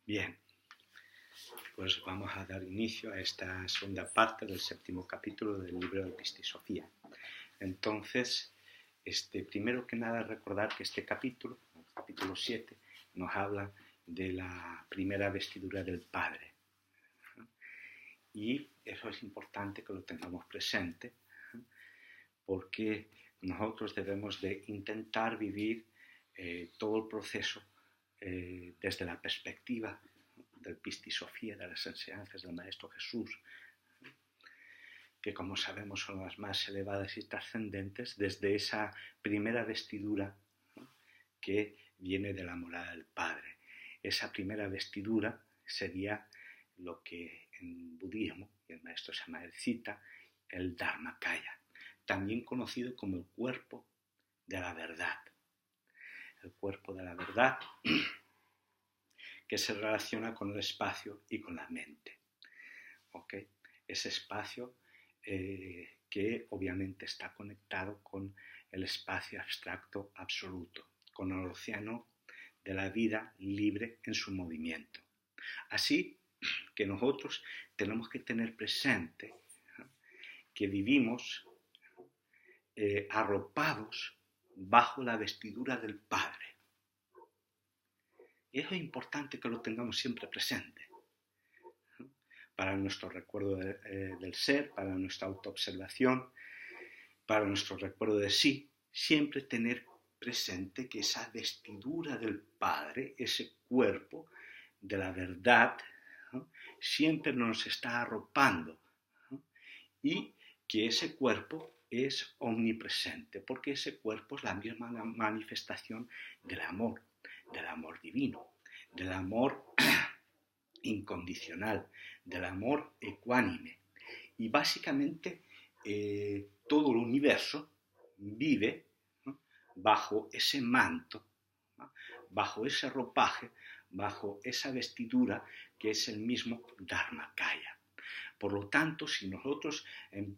Bien, pues vamos a dar inicio a esta segunda parte del 7º capítulo del libro de Pistisofía. Entonces, primero que nada recordar que este capítulo, el capítulo 7, nos habla de la primera vestidura del Padre. Y eso es importante que lo tengamos presente, porque nosotros debemos de intentar vivir todo el proceso desde la perspectiva del Pistisofía, de las enseñanzas del Maestro Jesús, que como sabemos son las más elevadas y trascendentes, desde esa primera vestidura que viene de la morada del Padre. Esa primera vestidura sería lo que en budismo, y el Maestro Samael cita, el Dharmakaya, también conocido como el cuerpo de la verdad. El cuerpo de la verdad que se relaciona con el espacio y con la mente. ¿Okay? Ese espacio que obviamente está conectado con el espacio abstracto absoluto, con el océano de la vida libre en su movimiento. Así que nosotros tenemos que tener presente que vivimos arropados bajo la vestidura del Padre. Y eso es importante que lo tengamos siempre presente. Para nuestro recuerdo del ser, para nuestra autoobservación, para nuestro recuerdo de sí, siempre tener presente que esa vestidura del Padre, ese cuerpo de la verdad, siempre nos está arropando, y que ese cuerpo es omnipresente, porque ese cuerpo es la misma manifestación del amor divino, del amor incondicional, del amor ecuánime. Y básicamente todo el universo vive bajo ese manto, bajo ese ropaje, bajo esa vestidura que es el mismo Dharmakaya. Por lo tanto, si nosotros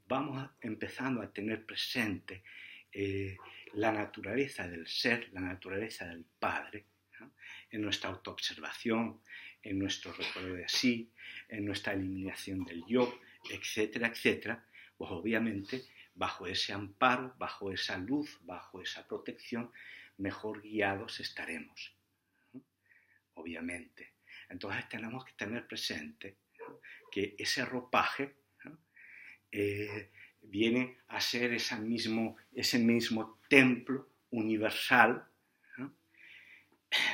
vamos empezando a tener presente la naturaleza del ser, la naturaleza del Padre, en nuestra autoobservación, en nuestro recuerdo de sí, en nuestra eliminación del yo, etcétera, etcétera, pues obviamente bajo ese amparo, bajo esa luz, bajo esa protección, mejor guiados estaremos, obviamente. Entonces tenemos que tener presente que ese ropaje viene a ser ese mismo templo universal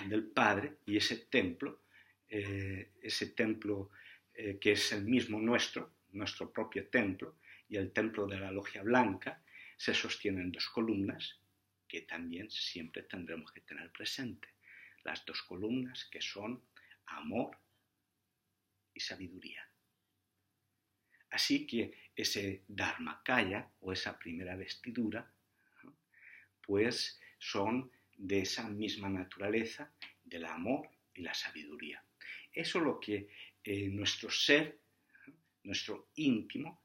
del Padre, y ese templo que es el mismo nuestro propio templo, y el templo de la Logia Blanca, se sostiene en 2 columnas que también siempre tendremos que tener presente. Las 2 columnas que son amor y sabiduría. Así que ese Dharmakaya, o esa primera vestidura, pues son de esa misma naturaleza del amor y la sabiduría. Eso es lo que nuestro ser, nuestro íntimo,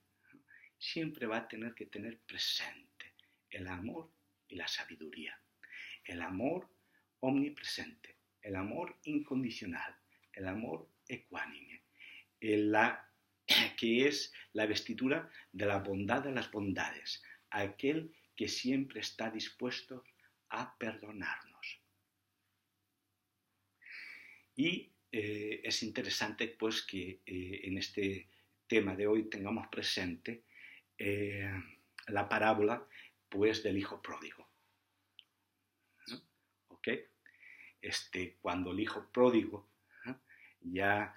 siempre va a tener que tener presente: el amor y la sabiduría. El amor omnipresente, el amor incondicional, el amor ecuánime, que es la vestidura de la bondad de las bondades, aquel que siempre está dispuesto a perdonarnos. Y es interesante pues que en este tema de hoy tengamos presente la parábola pues del hijo pródigo. ¿Ok? Cuando el hijo pródigo, ya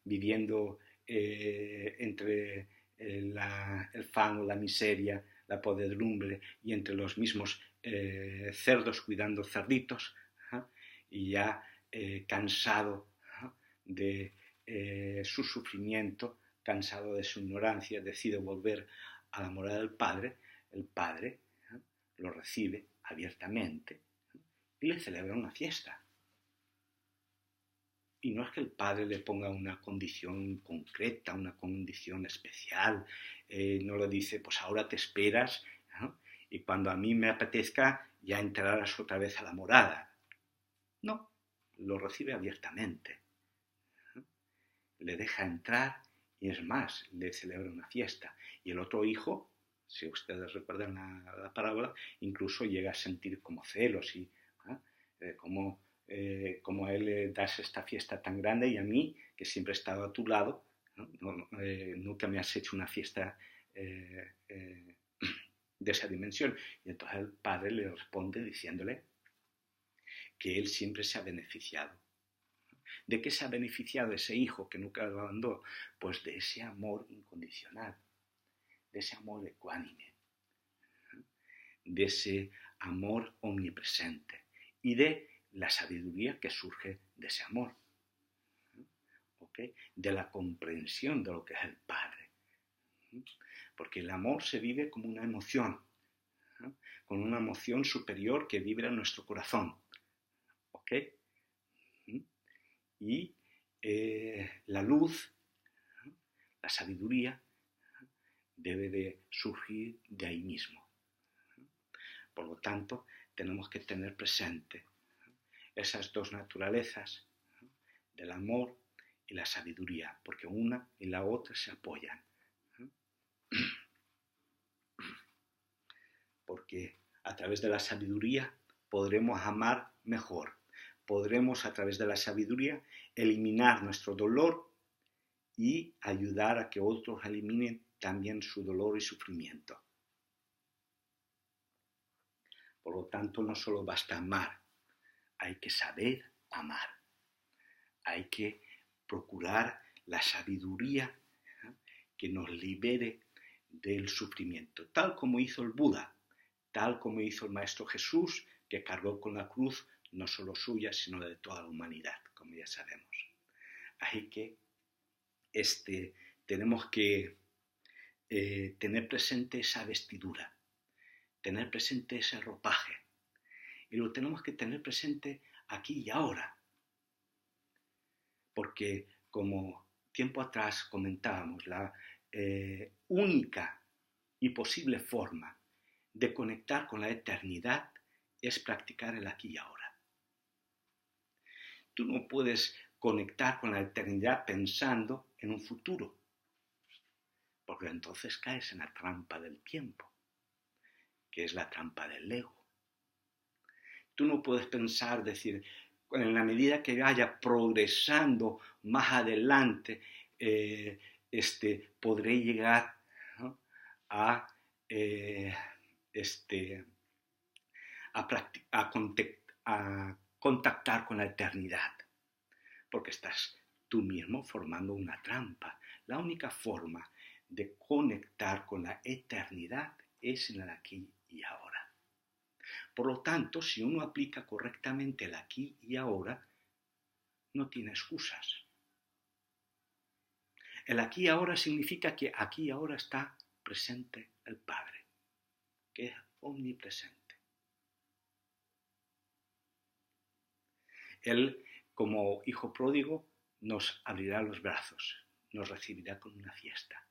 viviendo entre el fango, la miseria, la podredumbre, y entre los mismos cerdos cuidando cerditos, y ya cansado de su sufrimiento, cansado de su ignorancia, decide volver a la morada del Padre. El Padre lo recibe abiertamente y le celebra una fiesta. Y no es que el Padre le ponga una condición concreta, una condición especial, no le dice, pues ahora te esperas, ¿no? Y cuando a mí me apetezca ya entrarás otra vez a la morada. No, lo recibe abiertamente. Le deja entrar y es más, le celebra una fiesta. Y el otro hijo, si ustedes recuerdan la parábola, incluso llega a sentir como celos y como a él le das esta fiesta tan grande y a mí, que siempre he estado a tu lado, nunca me has hecho una fiesta de esa dimensión. Y entonces el padre le responde diciéndole que él siempre se ha beneficiado. ¿De qué se ha beneficiado ese hijo que nunca lo abandonó? Pues de ese amor incondicional, de ese amor ecuánime, de ese amor omnipresente y de la sabiduría que surge de ese amor, ¿okay? De la comprensión de lo que es el Padre. Porque el amor se vive como una emoción, con una emoción superior que vibra en nuestro corazón. ¿Ok? Y la luz, la sabiduría, debe de surgir de ahí mismo. Por lo tanto, tenemos que tener presente esas dos naturalezas del amor y la sabiduría, porque una y la otra se apoyan. Porque a través de la sabiduría podremos amar mejor. Podremos a través de la sabiduría eliminar nuestro dolor y ayudar a que otros eliminen también su dolor y sufrimiento. Por lo tanto, no solo basta amar, hay que saber amar. Hay que procurar la sabiduría que nos libere del sufrimiento, tal como hizo el Buda, tal como hizo el Maestro Jesús, que cargó con la cruz no solo suya, sino de toda la humanidad, como ya sabemos. Así que tenemos que tener presente esa vestidura, tener presente ese ropaje, y lo tenemos que tener presente aquí y ahora, porque como tiempo atrás comentábamos, la única y posible forma de conectar con la eternidad es practicar el aquí y ahora. Tú no puedes conectar con la eternidad pensando en un futuro, porque entonces caes en la trampa del tiempo, que es la trampa del ego. Tú no puedes pensar, decir, en la medida que vaya progresando más adelante, podré llegar, ¿no?, a contactar con la eternidad, porque estás tú mismo formando una trampa. La única forma de conectar con la eternidad es en el aquí y ahora. Por lo tanto, si uno aplica correctamente el aquí y ahora, no tiene excusas. El aquí y ahora significa que aquí y ahora está presente el Padre, que es omnipresente. Él, como hijo pródigo, nos abrirá los brazos, nos recibirá con una fiesta.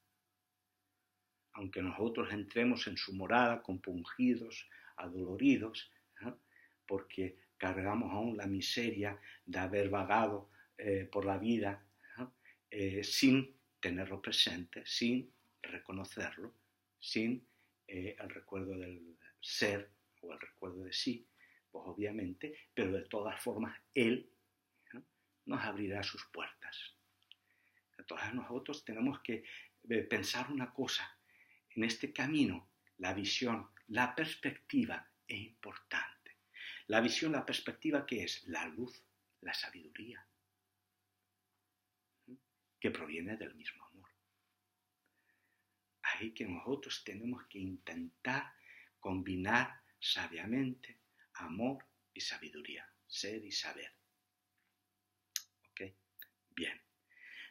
Aunque nosotros entremos en su morada compungidos, adoloridos, porque cargamos aún la miseria de haber vagado por la vida sin tenerlo presente, sin reconocerlo, sin el recuerdo del ser o el recuerdo de sí, pues obviamente, pero de todas formas Él nos abrirá sus puertas. Entonces nosotros tenemos que pensar una cosa: en este camino la visión, la perspectiva es importante. La visión, la perspectiva, ¿qué es? La luz, la sabiduría, que proviene del mismo amor. Ahí que nosotros tenemos que intentar combinar sabiamente amor y sabiduría, ser y saber. ¿Ok? Bien.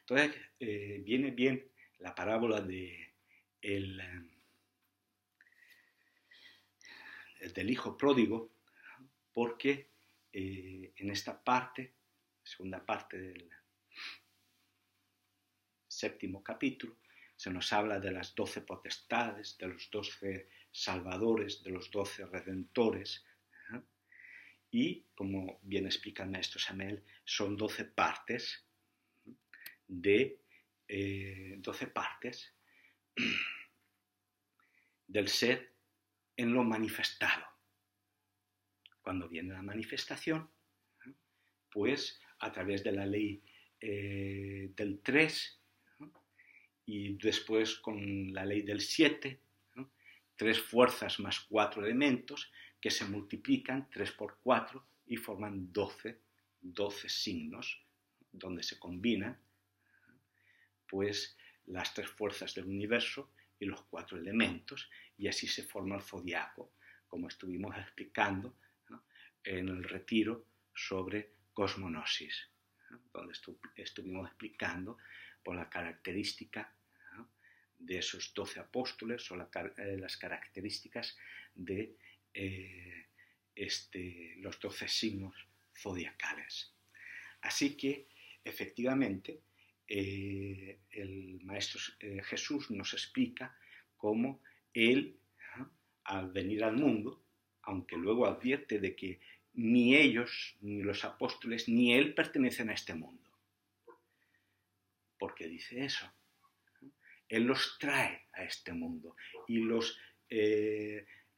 Entonces viene bien la parábola del hijo pródigo, porque en esta parte, segunda parte del 7º capítulo, se nos habla de las 12 potestades, de los 12 salvadores, de los 12 redentores, Y, como bien explica el maestro Samael, son 12 partes de 12 partes del ser en lo manifestado. Cuando viene la manifestación, pues a través de la ley del 3 y después con la ley del 7, 3 fuerzas más 4 elementos que se multiplican 3 por 4 y forman 12 signos, donde se combinan pues las 3 fuerzas del universo y los 4 elementos, y así se forma el zodiaco, como estuvimos explicando, ¿no?, en el retiro sobre cosmonosis, ¿no?, donde estuvimos explicando por la característica, ¿no?, de esos 12 apóstoles o las características de los 12 signos zodiacales. Así que, efectivamente, el Maestro Jesús nos explica cómo Él, al venir al mundo, aunque luego advierte de que ni ellos, ni los apóstoles, ni Él pertenecen a este mundo. ¿Por qué dice eso? Él los trae a este mundo y los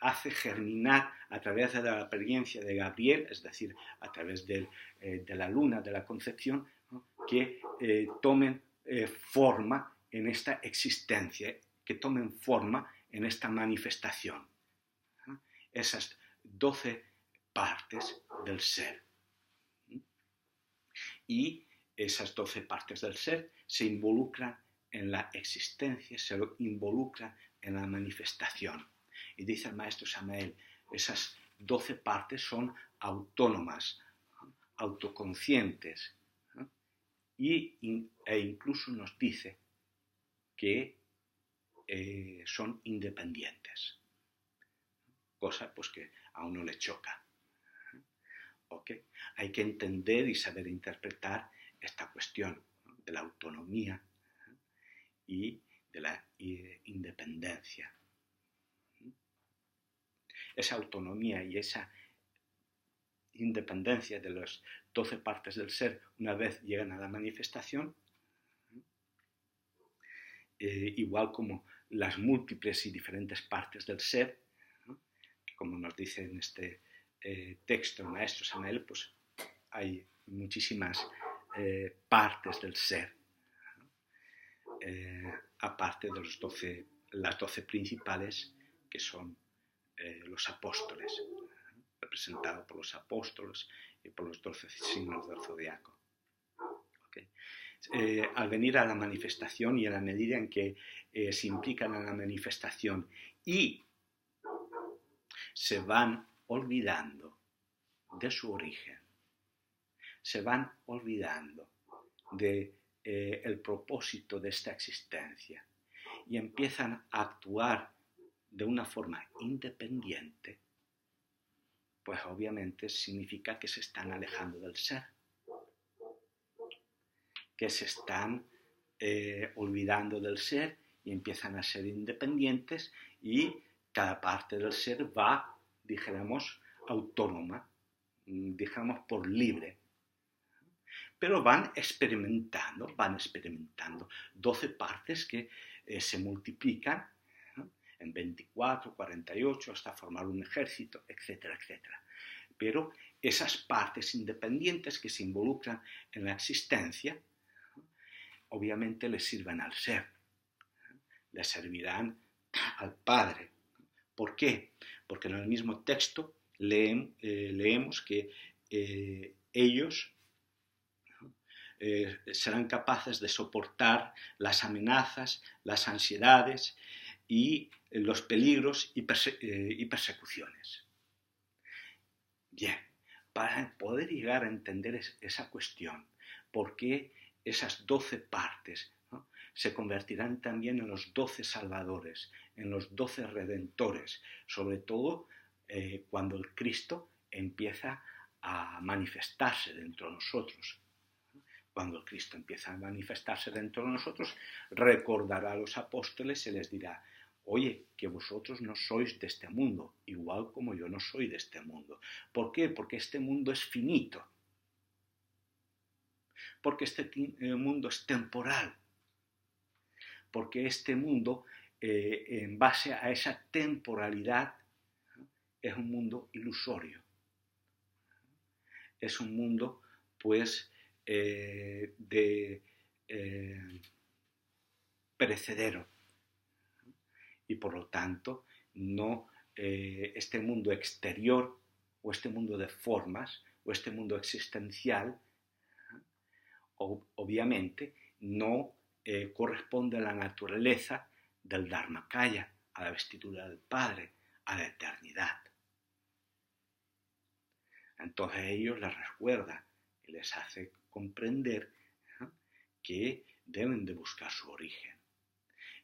hace germinar a través de la experiencia de Gabriel, es decir, a través de la luna, de la concepción, ¿no?, que tomen forma en esta existencia, que tomen forma en esta manifestación. Esas 12 partes del ser. Y esas 12 partes del ser se involucran en la existencia, se involucran en la manifestación. Y dice el maestro Samael, esas 12 partes son autónomas, autoconscientes, e incluso nos dice que son independientes, cosa pues que a uno le choca. ¿Okay? Hay que entender y saber interpretar esta cuestión, ¿no?, de la autonomía y de la independencia. Esa autonomía y esa independencia de las 12 partes del ser, una vez llegan a la manifestación, igual como las múltiples y diferentes partes del ser, ¿no?, que como nos dice en este texto el maestro Samael, pues hay muchísimas partes del ser, ¿no?, aparte de las 12 principales, que son los apóstoles, representados por los apóstoles y por los 12 signos del zodiaco. ¿Okay? Al venir a la manifestación y a la medida en que se implican en la manifestación y se van olvidando de su origen, se van olvidando de el propósito de esta existencia y empiezan a actuar de una forma independiente, pues obviamente significa que se están alejando del ser, que se están olvidando del ser y empiezan a ser independientes y cada parte del ser va, dijéramos, autónoma, dijéramos por libre. Pero van experimentando 12 partes que se multiplican, ¿no?, en 24, 48, hasta formar un ejército, etcétera, etcétera. Pero esas partes independientes que se involucran en la existencia, ¿no?, obviamente les sirven al ser, ¿no?, les servirán al Padre. ¿Por qué? Porque en el mismo texto leemos que ellos serán capaces de soportar las amenazas, las ansiedades y los peligros y persecuciones. Bien, para poder llegar a entender esa cuestión, ¿por qué esas 12 partes, ¿no?, se convertirán también en los 12 salvadores, en los 12 redentores, sobre todo cuando el Cristo empieza a manifestarse dentro de nosotros? Cuando el Cristo empieza a manifestarse dentro de nosotros, recordará a los apóstoles y les dirá: oye, que vosotros no sois de este mundo, igual como yo no soy de este mundo. ¿Por qué? Porque este mundo es finito, porque este mundo es temporal, porque este mundo, en base a esa temporalidad, es un mundo ilusorio, es un mundo, pues, perecedero, y por lo tanto no este mundo exterior o este mundo de formas o este mundo existencial obviamente no corresponde a la naturaleza del Dharmakaya, a la vestidura del Padre, a la eternidad. Entonces ellos les recuerda y les hace comprender que deben de buscar su origen.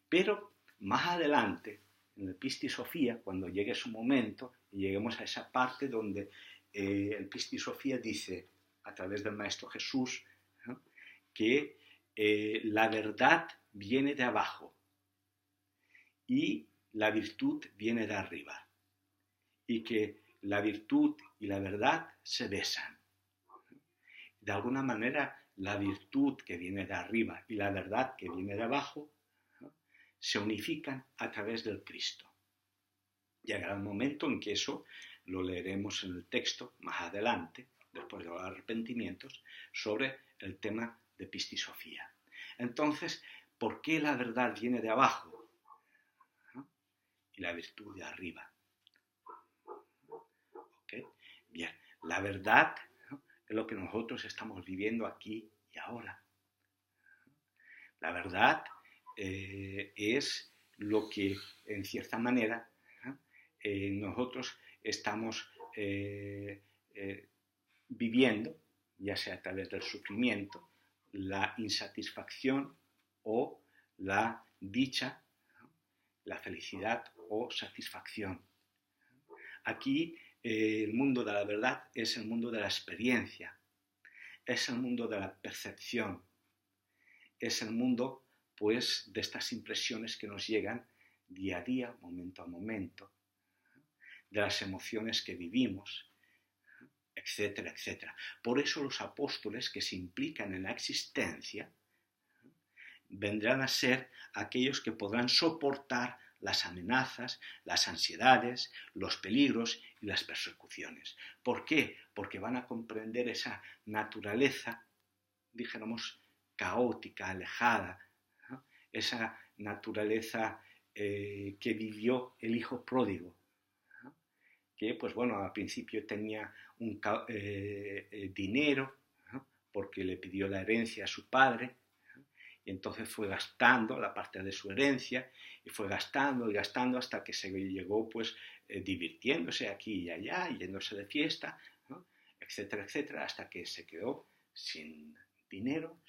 Pero más adelante, en el Pistis Sophia, cuando llegue su momento, y lleguemos a esa parte donde el Pistis Sophia dice, a través del Maestro Jesús, ¿no?, que la verdad viene de abajo y la virtud viene de arriba, y que la virtud y la verdad se besan. De alguna manera, la virtud que viene de arriba y la verdad que viene de abajo se unifican a través del Cristo. Llegará el momento en que eso lo leeremos en el texto más adelante, después de los arrepentimientos, sobre el tema de Pistis Sophia. Entonces, ¿por qué la verdad viene de abajo y la virtud de arriba? ¿Okay? Bien, la verdad es lo que nosotros estamos viviendo aquí y ahora. La verdad es lo que, en cierta manera, nosotros estamos viviendo, ya sea a través del sufrimiento, la insatisfacción o la dicha, la felicidad o satisfacción. Aquí el mundo de la verdad es el mundo de la experiencia, es el mundo de la percepción, es el mundo, pues, de estas impresiones que nos llegan día a día, momento a momento, de las emociones que vivimos, etcétera, etcétera. Por eso los apóstoles que se implican en la existencia vendrán a ser aquellos que podrán soportar las amenazas, las ansiedades, los peligros y las persecuciones. ¿Por qué? Porque van a comprender esa naturaleza, dijéramos, caótica, alejada, ¿no?, esa naturaleza que vivió el hijo pródigo, ¿no?, que, pues bueno, al principio tenía un dinero, ¿no?, porque le pidió la herencia a su padre, ¿no?, y entonces fue gastando la parte de su herencia y fue gastando y gastando hasta que se llegó, pues, divirtiéndose aquí y allá, yéndose de fiesta, ¿no?, etcétera, etcétera, hasta que se quedó sin dinero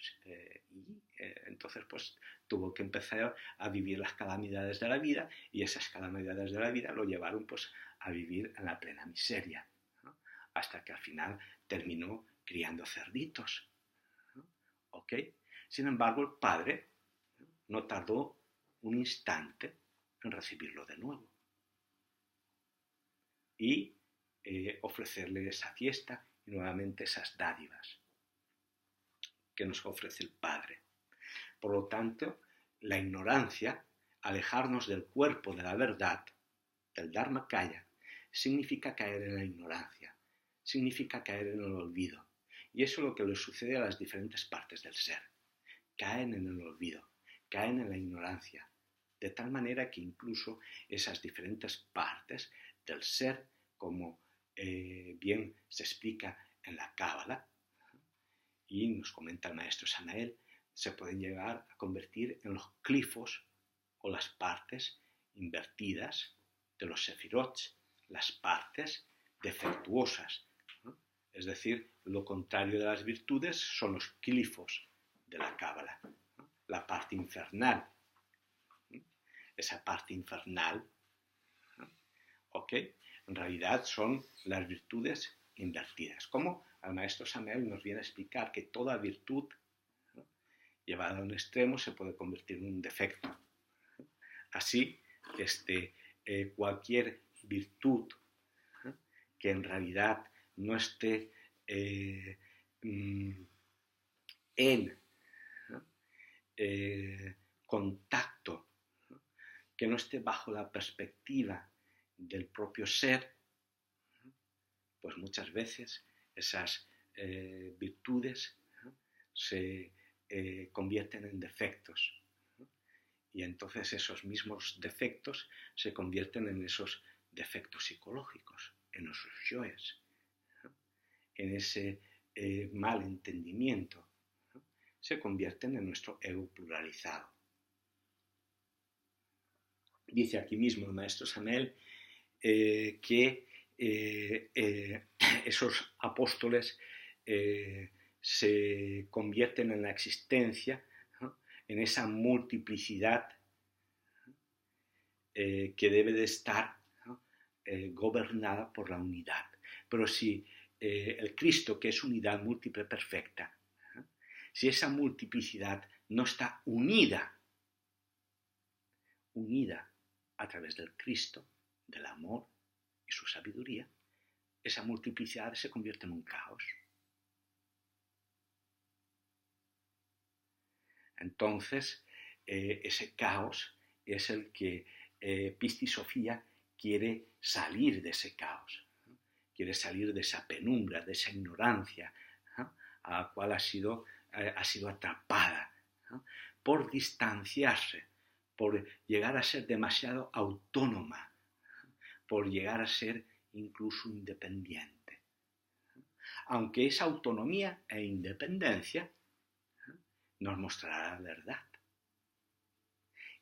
y entonces pues tuvo que empezar a vivir las calamidades de la vida, y esas calamidades de la vida lo llevaron pues a vivir en la plena miseria, ¿no?, hasta que al final terminó criando cerditos, ¿no? ¿Ok? Sin embargo, el padre no tardó un instante en recibirlo de nuevo y ofrecerle esa fiesta y nuevamente esas dádivas que nos ofrece el Padre. Por lo tanto, la ignorancia, alejarnos del cuerpo de la verdad, del Dharmakaya, significa caer en la ignorancia, significa caer en el olvido. Y eso es lo que le sucede a las diferentes partes del ser. Caen en el olvido, caen en la ignorancia, de tal manera que incluso esas diferentes partes del ser, como bien se explica en la Cábala, y nos comenta el maestro Samael, se pueden llegar a convertir en los clifos o las partes invertidas de los sefirot, las partes defectuosas, ¿no? Es decir, lo contrario de las virtudes son los clifos de la Cábala, ¿no?, la parte infernal, ¿no?, esa parte infernal, ¿no?, ¿ok? En realidad son las virtudes invertidas. Como el maestro Samael nos viene a explicar que toda virtud, ¿no?, llevada a un extremo se puede convertir en un defecto. Así cualquier virtud que en realidad no esté en contacto, que no esté bajo la perspectiva del propio ser, pues muchas veces esas virtudes se convierten en defectos. Y entonces esos mismos defectos se convierten en esos defectos psicológicos, en nuestros yoes, en ese mal entendimiento, se convierten en nuestro ego pluralizado. Dice aquí mismo el maestro Samael que esos apóstoles se convierten en la existencia, en esa multiplicidad que debe de estar gobernada por la unidad. Pero si el Cristo, que es unidad múltiple perfecta, si esa multiplicidad no está unida a través del Cristo, del amor y su sabiduría, esa multiplicidad se convierte en un caos. Entonces, ese caos es el que Pistis Sophia quiere salir de ese caos, quiere salir de esa penumbra, de esa ignorancia a la cual ha sido atrapada, por distanciarse, por llegar a ser demasiado autónoma, por llegar a ser incluso independiente. Aunque esa autonomía e independencia nos mostrará la verdad.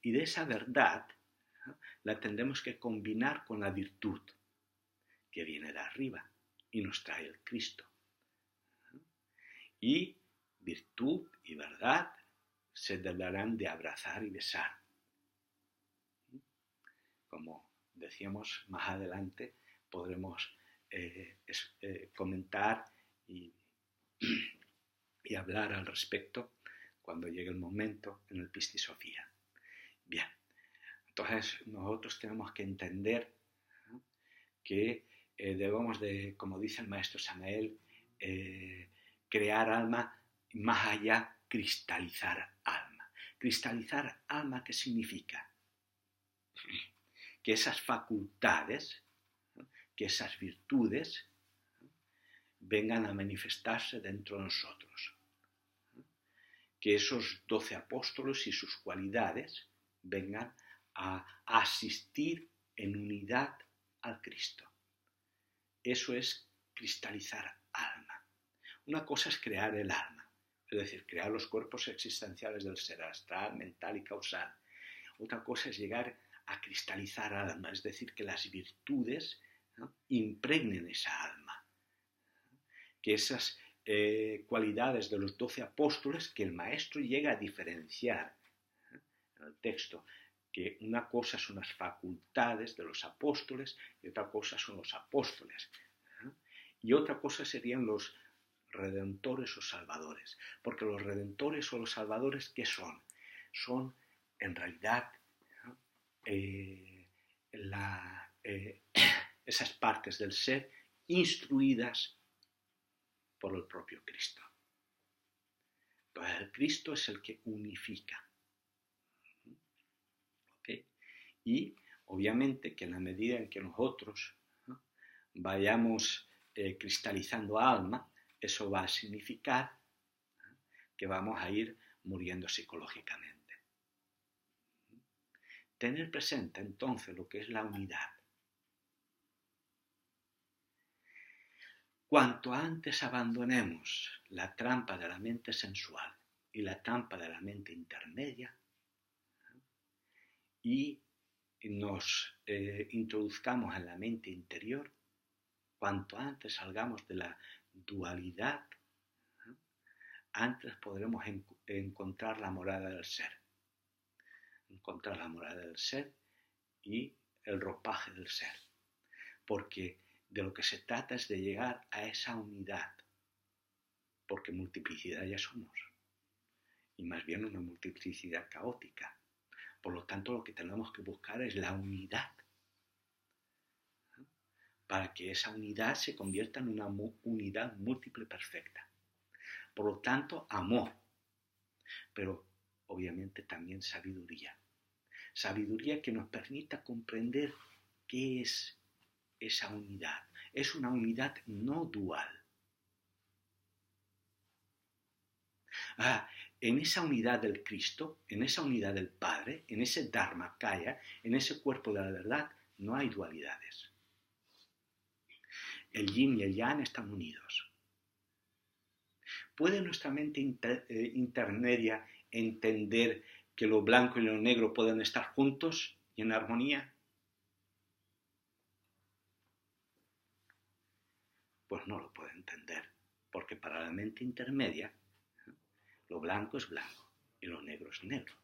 Y de esa verdad la tendremos que combinar con la virtud que viene de arriba y nos trae el Cristo. Y virtud y verdad se deberán de abrazar y besar. Como decíamos más adelante, podremos comentar y hablar al respecto cuando llegue el momento en el Pistis Sophia. Bien, entonces nosotros tenemos que entender que debemos de, como dice el maestro Samael, crear alma, más allá cristalizar alma. Cristalizar alma, ¿qué significa? Que esas facultades, que esas virtudes vengan a manifestarse dentro de nosotros. Que esos 12 apóstoles y sus cualidades vengan a asistir en unidad al Cristo. Eso es cristalizar alma. Una cosa es crear el alma, es decir, crear los cuerpos existenciales del ser astral, mental y causal. Otra cosa es llegar a cristalizar alma, es decir, que las virtudes, ¿no?, impregnen esa alma. Que esas cualidades de los 12 apóstoles que el maestro llega a diferenciar en el texto, que una cosa son las facultades de los apóstoles y otra cosa son los apóstoles. Y otra cosa serían los redentores o salvadores. Porque los redentores o los salvadores, ¿qué son? Son, en realidad, esas partes del ser instruidas por el propio Cristo. Entonces, el Cristo es el que unifica. ¿Okay? Y, obviamente, que en la medida en que nosotros vayamos cristalizando alma, eso va a significar que vamos a ir muriendo psicológicamente. Tener presente entonces lo que es la unidad. Cuanto antes abandonemos la trampa de la mente sensual y la trampa de la mente intermedia y nos introduzcamos en la mente interior, cuanto antes salgamos de la dualidad, antes podremos encontrar la morada del ser. Encontrar la morada del ser y el ropaje del ser. Porque de lo que se trata es de llegar a esa unidad. Porque multiplicidad ya somos. Y más bien una multiplicidad caótica. Por lo tanto, lo que tenemos que buscar es la unidad, para que esa unidad se convierta en una unidad múltiple perfecta. Por lo tanto, amor, pero obviamente también sabiduría. Sabiduría que nos permita comprender qué es esa unidad. Es una unidad no dual. En esa unidad del Cristo, en esa unidad del Padre, en ese Dharmakaya, en ese cuerpo de la verdad, no hay dualidades. El yin y el yang están unidos. ¿Puede nuestra mente intermedia entender que lo blanco y lo negro pueden estar juntos y en armonía? Pues no lo puede entender, porque para la mente intermedia, lo blanco es blanco y lo negro es negro.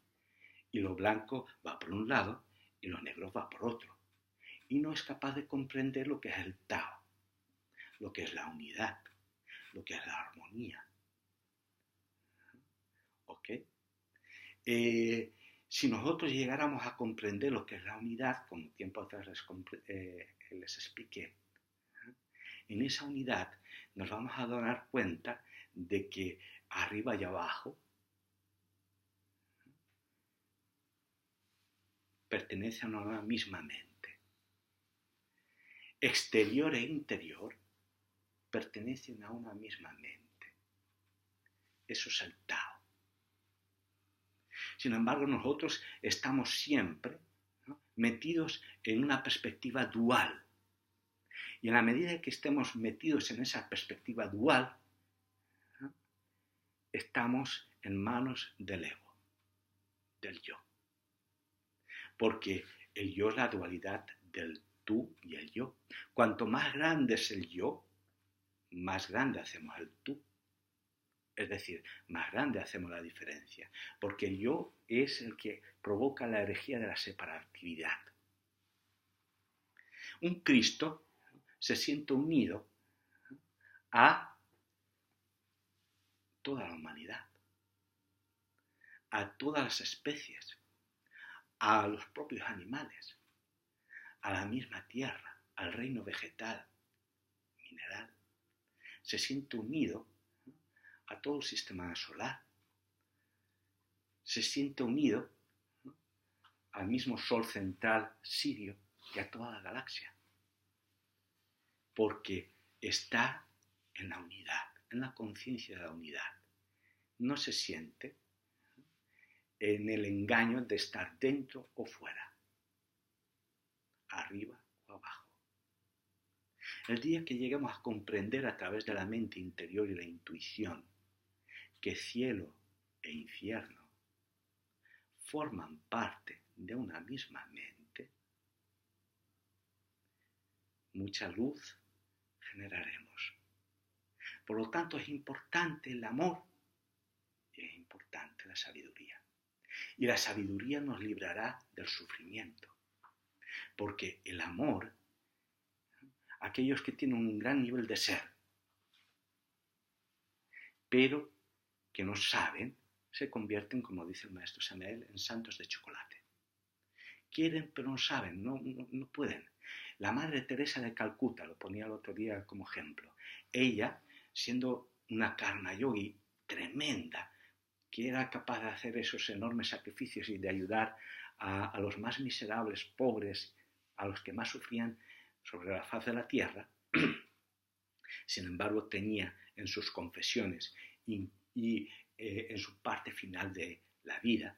Y lo blanco va por un lado y lo negro va por otro. Y no es capaz de comprender lo que es el Tao, lo que es la unidad, lo que es la armonía. ¿Ok? Si nosotros llegáramos a comprender lo que es la unidad, como tiempo atrás les expliqué, en esa unidad nos vamos a dar cuenta de que arriba y abajo pertenecen a una misma mente. Exterior e interior pertenecen a una misma mente. Eso es el Tao. Sin embargo, nosotros estamos siempre, ¿no?, metidos en una perspectiva dual. Y en la medida que estemos metidos en esa perspectiva dual, ¿no?, estamos en manos del ego, del yo. Porque el yo es la dualidad del tú y el yo. Cuanto más grande es el yo, más grande hacemos el tú. Es decir, más grande hacemos la diferencia. Porque el yo es el que provoca la herejía de la separatividad. Un Cristo se siente unido a toda la humanidad, a todas las especies, a los propios animales, a la misma tierra, al reino vegetal, mineral. Se siente unido a todo el sistema solar. Se siente unido al mismo sol central sirio y a toda la galaxia. Porque está en la unidad, en la conciencia de la unidad. No se siente en el engaño de estar dentro o fuera, arriba o abajo. El día que lleguemos a comprender a través de la mente interior y la intuición que cielo e infierno forman parte de una misma mente, mucha luz generaremos. Por lo tanto, es importante el amor y es importante la sabiduría. Y la sabiduría nos librará del sufrimiento. Porque el amor, aquellos que tienen un gran nivel de ser, pero que no saben, se convierten, como dice el maestro Samael, en santos de chocolate. Quieren, pero no saben, no pueden. La Madre Teresa de Calcuta, lo ponía el otro día como ejemplo. Ella, siendo una karma yogi tremenda, que era capaz de hacer esos enormes sacrificios y de ayudar a los más miserables, pobres, a los que más sufrían sobre la faz de la tierra, sin embargo tenía en sus confesiones y en su parte final de la vida,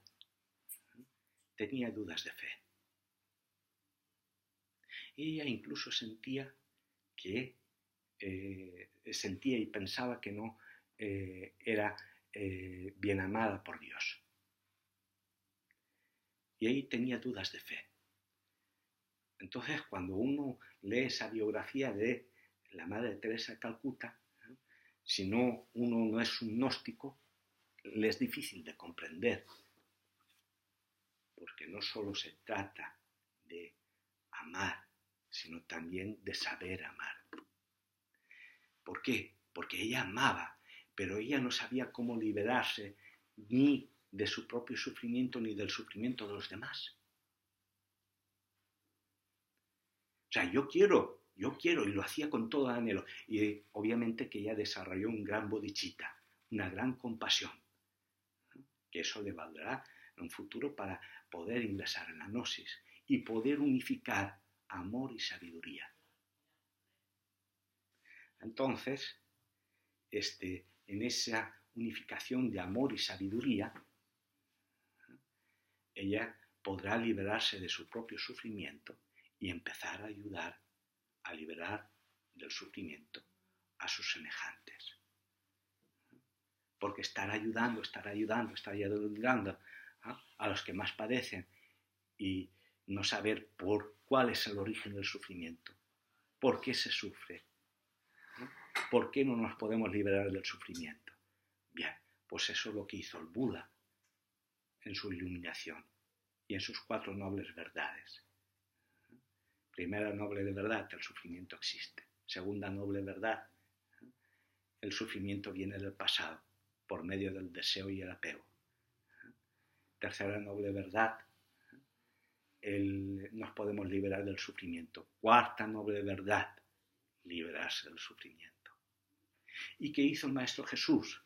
tenía dudas de fe. Ella incluso sentía y pensaba que no era bien amada por Dios. Y ahí tenía dudas de fe. Entonces, cuando uno lee esa biografía de la Madre Teresa de Calcuta, si uno no es un gnóstico, le es difícil de comprender. Porque no solo se trata de amar, sino también de saber amar. ¿Por qué? Porque ella amaba, pero ella no sabía cómo liberarse ni de su propio sufrimiento ni del sufrimiento de los demás. O sea, yo quiero, y lo hacía con todo anhelo. Y obviamente que ella desarrolló un gran bodhicitta, una gran compasión, que eso le valdrá en un futuro para poder ingresar en la gnosis y poder unificar amor y sabiduría. Entonces, en esa unificación de amor y sabiduría, ella podrá liberarse de su propio sufrimiento y empezar a ayudar a liberar del sufrimiento a sus semejantes. Porque estar ayudando a los que más padecen y no saber cuál es el origen del sufrimiento, por qué se sufre, por qué no nos podemos liberar del sufrimiento. Bien, pues eso es lo que hizo el Buda en su iluminación y en sus 4 nobles verdades. Primera noble verdad, el sufrimiento existe. Segunda noble verdad, el sufrimiento viene del pasado por medio del deseo y el apego. Tercera noble verdad, nos podemos liberar del sufrimiento. Cuarta noble verdad, liberarse del sufrimiento. ¿Y qué hizo el Maestro Jesús?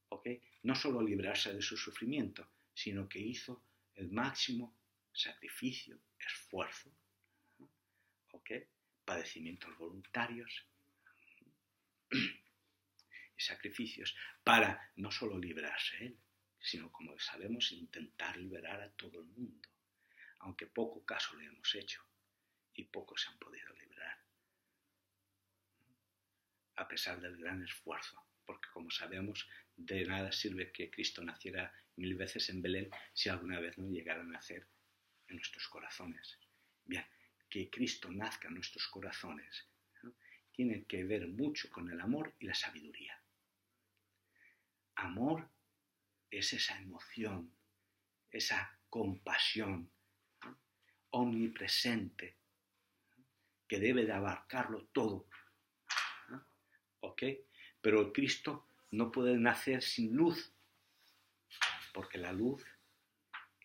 ¿Okay? No solo librarse de su sufrimiento, sino que hizo el máximo sacrificio, esfuerzo, ¿okay? Padecimientos voluntarios y sacrificios para no solo librarse él, sino, como sabemos, intentar liberar a todo el mundo, aunque poco caso le hemos hecho y pocos se han podido librar, a pesar del gran esfuerzo, porque como sabemos, de nada sirve que Cristo naciera 1000 veces en Belén si alguna vez no llegara a nacer en nuestros corazones. Bien, que Cristo nazca en nuestros corazones, ¿no? Tiene que ver mucho con el amor y la sabiduría. Amor es esa emoción, esa compasión, ¿no? Omnipresente, que debe de abarcarlo todo, ¿no? ¿Ok? Pero Cristo no puede nacer sin luz, porque la luz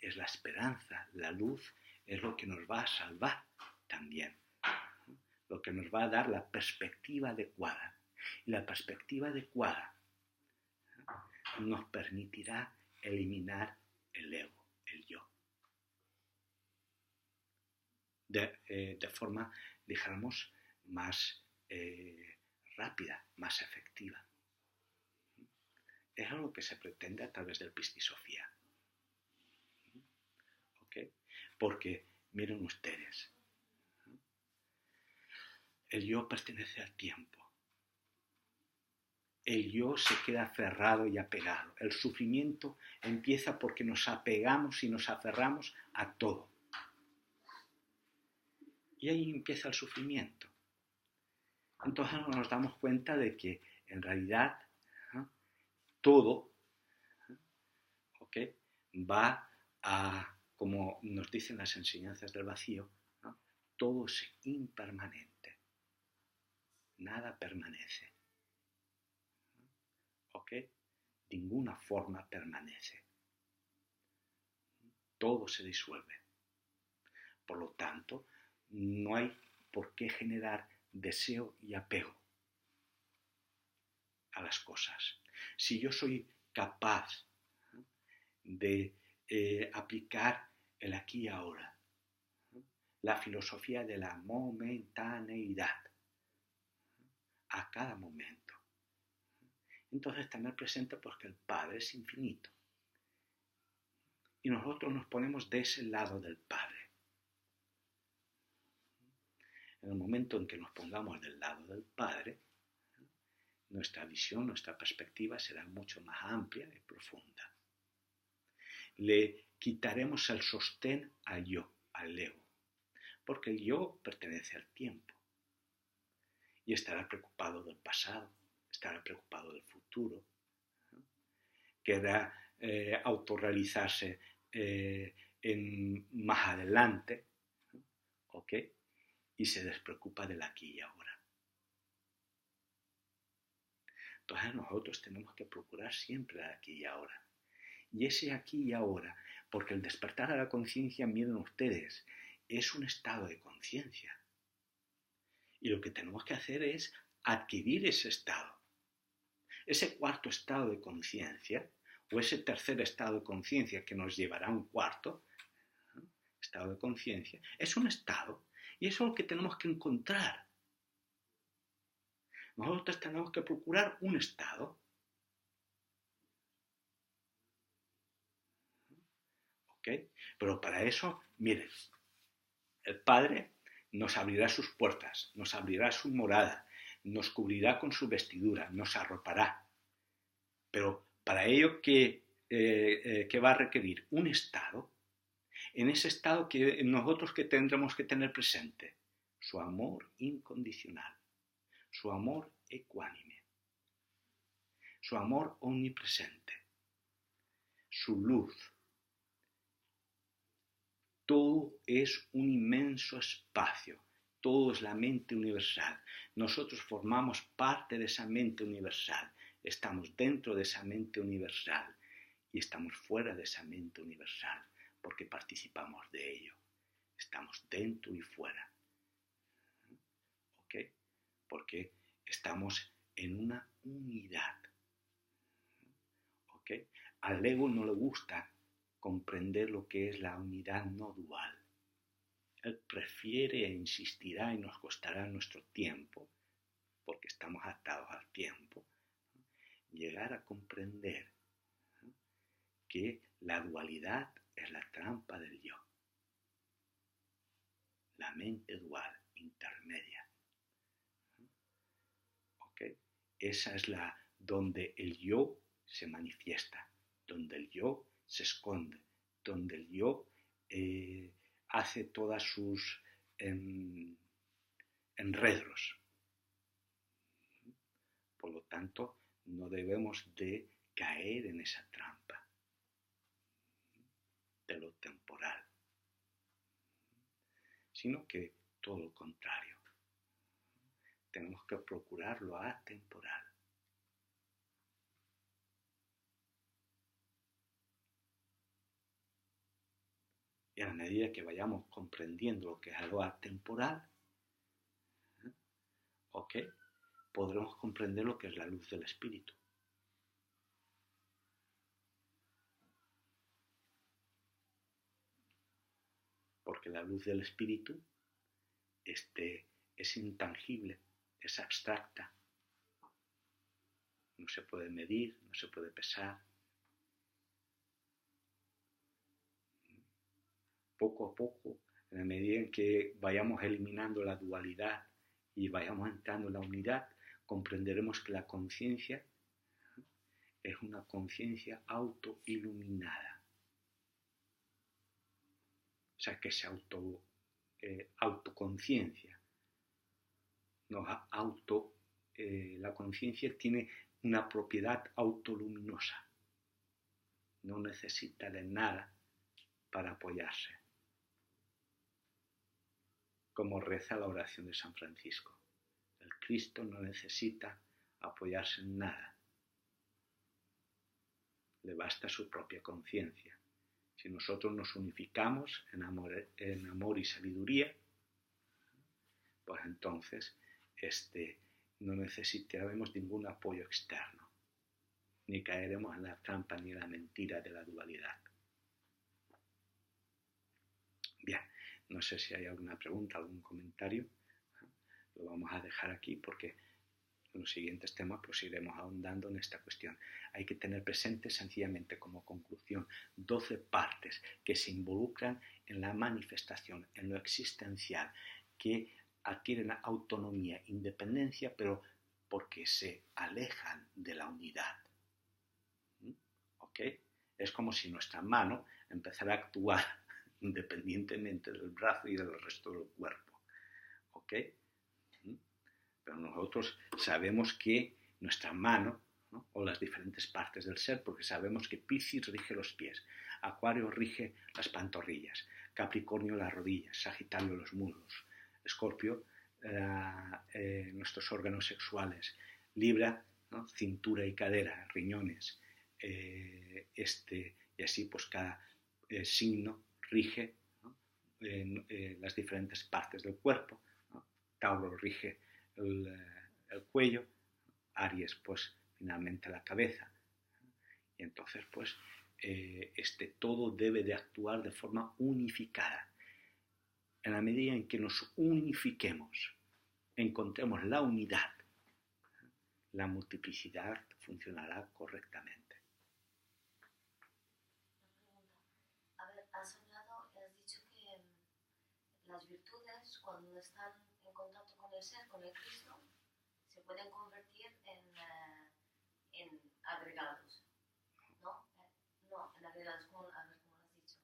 es la esperanza, la luz es lo que nos va a salvar también, ¿no? Lo que nos va a dar la perspectiva adecuada. Y la perspectiva adecuada, ¿no?, nos permitirá eliminar el ego, el yo, de forma, dijéramos, más rápida, más efectiva. Es lo que se pretende a través del Pistisofía. ¿Okay? Porque, miren ustedes, el yo pertenece al tiempo. El yo se queda aferrado y apegado. El sufrimiento empieza porque nos apegamos y nos aferramos a todo. Y ahí empieza el sufrimiento. Entonces nos damos cuenta de que en realidad todo, ¿okay?, va a, como nos dicen las enseñanzas del vacío, ¿no?, todo es impermanente. Nada permanece. ¿Ok? Ninguna forma permanece. Todo se disuelve. Por lo tanto, no hay por qué generar deseo y apego a las cosas. Si yo soy capaz de aplicar el aquí y ahora, la filosofía de la momentaneidad a cada momento, entonces tener presente pues que el Padre es infinito y nosotros nos ponemos de ese lado del Padre. En el momento en que nos pongamos del lado del Padre, nuestra visión, nuestra perspectiva será mucho más amplia y profunda. Le quitaremos el sostén al yo, al ego, porque el yo pertenece al tiempo y estará preocupado del pasado, estará preocupado del futuro, ¿no? Querrá autorrealizarse más adelante, ¿no? ¿Ok? Y se despreocupa del aquí y ahora. Entonces nosotros tenemos que procurar siempre el aquí y ahora. Y ese aquí y ahora, porque el despertar a la conciencia, miren ustedes, es un estado de conciencia. Y lo que tenemos que hacer es adquirir ese estado. Ese cuarto estado de conciencia, o ese tercer estado de conciencia que nos llevará a un cuarto estado de conciencia, es un estado. Y eso es lo que tenemos que encontrar. Nosotros tenemos que procurar un estado. ¿Ok? Pero para eso, miren, el Padre nos abrirá sus puertas, nos abrirá su morada, nos cubrirá con su vestidura, nos arropará. Pero para ello, ¿qué va a requerir? Un estado. En ese estado que nosotros que tendremos que tener presente, su amor incondicional, su amor ecuánime, su amor omnipresente, su luz. Todo es un inmenso espacio, todo es la mente universal. Nosotros formamos parte de esa mente universal, estamos dentro de esa mente universal y estamos fuera de esa mente universal porque participamos de ello. Estamos dentro y fuera. ¿Ok? Porque estamos en una unidad. ¿Ok? Al ego no le gusta comprender lo que es la unidad no dual. Él prefiere e insistirá y nos costará nuestro tiempo, porque estamos atados al tiempo, llegar a comprender que la dualidad es la trampa del yo. La mente dual, intermedia. ¿Ok? Esa es la donde el yo se manifiesta, donde el yo se esconde, donde el yo hace todas sus enredos. Por lo tanto, no debemos de caer en esa trampa de lo temporal, sino que todo lo contrario. Tenemos que procurar lo atemporal. Y a la medida que vayamos comprendiendo lo que es lo atemporal, ¿ok?, podremos comprender lo que es la luz del espíritu. Porque la luz del espíritu es intangible, es abstracta. No se puede medir, no se puede pesar. Poco a poco, en la medida en que vayamos eliminando la dualidad y vayamos entrando en la unidad, comprenderemos que la conciencia es una conciencia autoiluminada. O sea, que se autoconciencia. La conciencia tiene una propiedad autoluminosa. No necesita de nada para apoyarse. Como reza la oración de San Francisco. El Cristo no necesita apoyarse en nada. Le basta su propia conciencia. Si nosotros nos unificamos en amor y sabiduría, pues entonces no necesitaremos ningún apoyo externo, ni caeremos en la trampa ni en la mentira de la dualidad. Bien, no sé si hay alguna pregunta, algún comentario. Lo vamos a dejar aquí porque en los siguientes temas pues iremos ahondando en esta cuestión. Hay que tener presente sencillamente como conclusión 12 partes que se involucran en la manifestación, en lo existencial, que adquieren autonomía, independencia, pero porque se alejan de la unidad. ¿Ok? Es como si nuestra mano empezara a actuar independientemente del brazo y del resto del cuerpo. ¿Ok? Pero nosotros sabemos que nuestra mano, ¿no?, o las diferentes partes del ser, porque sabemos que Piscis rige los pies, Acuario rige las pantorrillas, Capricornio las rodillas, Sagitario los muslos, Escorpio nuestros órganos sexuales, Libra ¿no? Cintura y cadera, riñones, y así pues cada signo rige, ¿no? Las diferentes partes del cuerpo, ¿no? Tauro rige el cuello, Aries pues finalmente la cabeza, y entonces pues todo debe de actuar de forma unificada. En la medida en que nos unifiquemos, encontremos la unidad, la multiplicidad funcionará correctamente. A ver, has dicho que las virtudes, cuando están en contacto con el ser, con el Cristo, se pueden convertir en agregados, ¿no? No, en agregados, a ver, ¿cómo lo has dicho?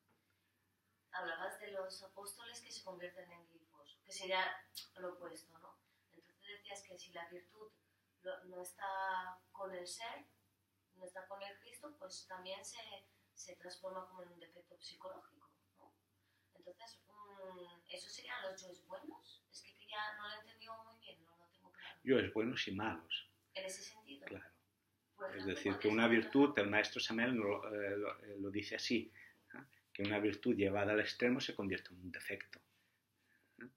Hablabas de los apóstoles que se convierten en glifos, que sería lo opuesto, ¿no? Entonces decías que si la virtud no está con el ser, no está con el Cristo, pues también se transforma como en un defecto psicológico, ¿no? Entonces, ¿esos serían los yoes buenos? Es que ya no lo he entendido muy bien, no lo tengo claro. Yoes buenos y malos. ¿En ese sentido? Claro. Ejemplo, es decir, que una virtud, el maestro Samael lo dice así, ¿eh? Que una virtud llevada al extremo se convierte en un defecto. ¿Eh?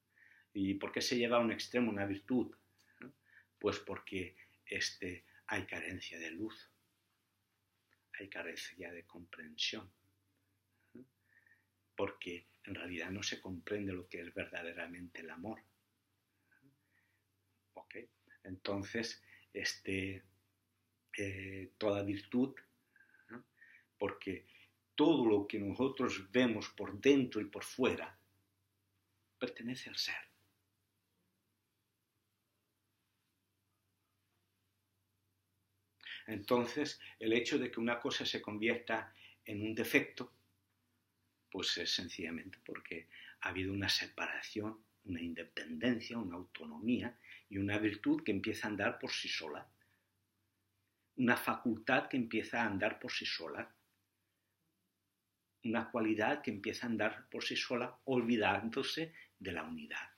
¿Y por qué se lleva a un extremo una virtud? ¿Eh? Pues porque hay carencia de luz, hay carencia de comprensión, ¿eh? Porque en realidad no se comprende lo que es verdaderamente el amor. ¿Ok? Entonces, toda virtud, ¿no? Porque todo lo que nosotros vemos por dentro y por fuera pertenece al ser. Entonces, el hecho de que una cosa se convierta en un defecto, pues es sencillamente porque ha habido una separación, una independencia, una autonomía y una virtud que empieza a andar por sí sola. Una facultad que empieza a andar por sí sola. Una cualidad que empieza a andar por sí sola, olvidándose de la unidad.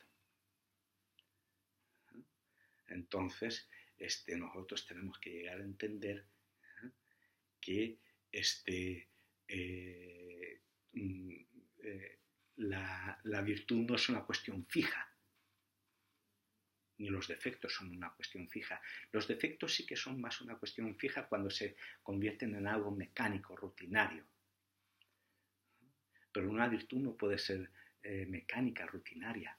Entonces, nosotros tenemos que llegar a entender que la virtud no es una cuestión fija, ni los defectos son una cuestión fija. Los defectos sí que son más una cuestión fija cuando se convierten en algo mecánico, rutinario. Pero una virtud no puede ser mecánica, rutinaria.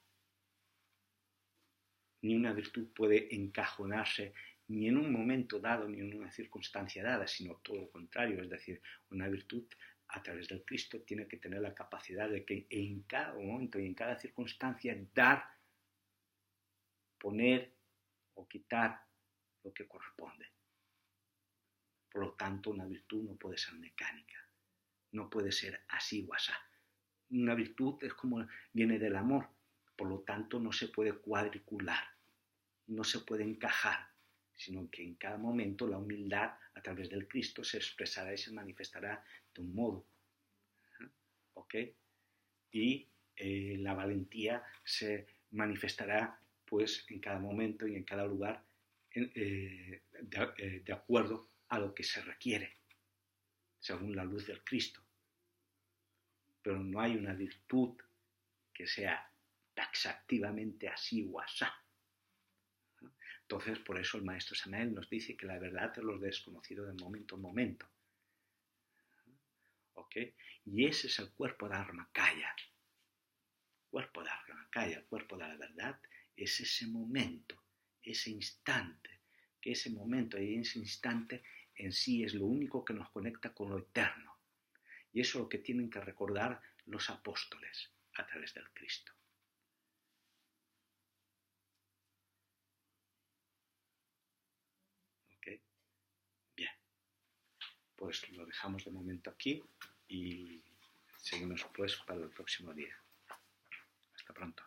Ni una virtud puede encajonarse ni en un momento dado, ni en una circunstancia dada, sino todo lo contrario. Es decir, una virtud a través del Cristo tiene que tener la capacidad de que en cada momento y en cada circunstancia dar, poner o quitar lo que corresponde. Por lo tanto, una virtud no puede ser mecánica, no puede ser así o asá. Una virtud es como viene del amor, por lo tanto no se puede cuadricular, no se puede encajar, sino que en cada momento la humildad a través del Cristo se expresará y se manifestará de un modo. ¿Ok? Y la valentía se manifestará pues en cada momento y en cada lugar de acuerdo a lo que se requiere, según la luz del Cristo. Pero no hay una virtud que sea taxativamente así o asá. Entonces, por eso el maestro Samael nos dice que la verdad es lo desconocido de momento en momento. ¿Ok? Y ese es el cuerpo de Dharmakaya. El cuerpo de Dharmakaya, el cuerpo de la verdad, es ese momento, ese instante, que ese momento y ese instante en sí es lo único que nos conecta con lo eterno. Y eso es lo que tienen que recordar los apóstoles a través del Cristo. ¿Ok? Bien. Pues lo dejamos de momento aquí y seguimos pues para el próximo día. Hasta pronto.